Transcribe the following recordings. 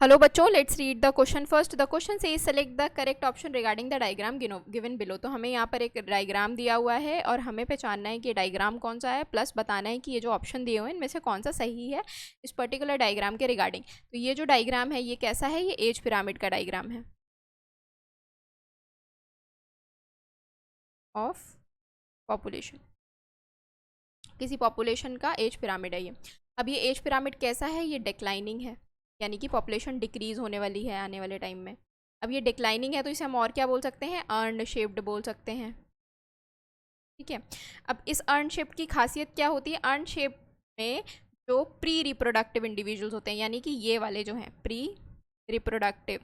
Hello बच्चों, let's read the question first. The question से select the correct option regarding the diagram given below. तो हमें यहाँ पर एक डायग्राम दिया हुआ है और हमें पहचानना है कि डायग्राम कौन सा है, प्लस बताना है कि ये जो ऑप्शन दिए हुए हैं इनमें से कौन सा सही है इस पर्टिकुलर डायग्राम के रिगार्डिंग। तो ये जो डायग्राम है ये कैसा है, ये एज पिरामिड का डायग्राम है ऑफ पॉपुलेशन। किसी पॉपुलेशन का एज पिरामिड है ये। अब ये एज पिरामिड कैसा है, ये डिक्लाइनिंग है, यानी कि पॉपुलेशन डिक्रीज होने वाली है आने वाले टाइम में। अब ये डिक्लाइनिंग है तो इसे हम और क्या बोल सकते हैं, अर्न शेप्ड बोल सकते हैं। ठीक है, अब इस अर्न शेप की खासियत क्या होती है, अर्न शेप में जो प्री रिप्रोडक्टिव इंडिविजुअल्स होते हैं, यानी कि ये वाले जो हैं प्री रिप्रोडक्टिव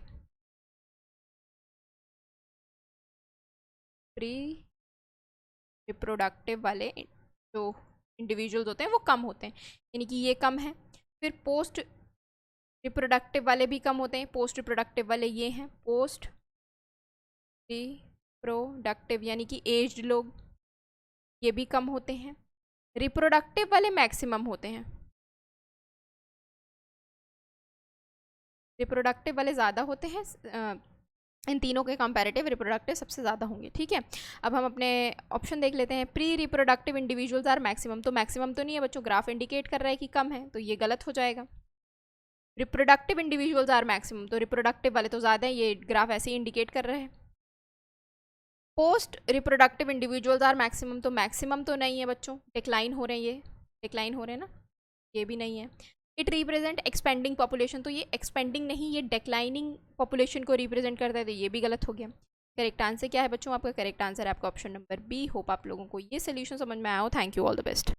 वाले जो इंडिविजुअल्स होते हैं वो कम होते हैं, यानी कि ये कम है। फिर पोस्ट रिप्रोडक्टिव वाले भी कम होते हैं, पोस्ट रिप्रोडक्टिव वाले ये हैं पोस्ट रिप्रोडक्टिव, यानी कि एज्ड लोग, ये भी कम होते हैं। रिप्रोडक्टिव वाले मैक्सिमम होते हैं, रिप्रोडक्टिव वाले ज़्यादा होते हैं, इन तीनों के कंपैरेटिव रिप्रोडक्टिव सबसे ज़्यादा होंगे। ठीक है, अब हम अपने ऑप्शन देख लेते हैं। Pre reproductive individuals are maximum, तो मैक्सिमम तो नहीं है बच्चों, ग्राफ इंडिकेट कर रहा है कि कम है, तो ये गलत हो जाएगा। रिप्रोडक्टिव इंडिविजुअल्स आर मैक्सिमम, तो रिप्रोडक्टिव वाले तो ज़्यादा हैं, ये ग्राफ ऐसे ही इंडिकेट कर रहे हैं। Post reproductive individuals are maximum, तो मैक्सिमम तो नहीं है बच्चों, डिक्लाइन हो रहे हैं, ये डिक्लाइन हो रहे हैं ना, ये भी नहीं है। इट रिप्रेजेंट एक्सपेंडिंग पॉपुलेशन, तो ये एक्सपेंडिंग नहीं, ये डिक्लाइनिंग पॉपुलेशन को रिप्रेजेंट करता है, तो ये भी गलत हो गया। करेक्ट आंसर क्या है बच्चों, आपका करेक्ट आंसर है आपका ऑप्शन नंबर बी। होप आप लोगों को ये सोल्यूशन समझ में आया हो। Thank you, all the best.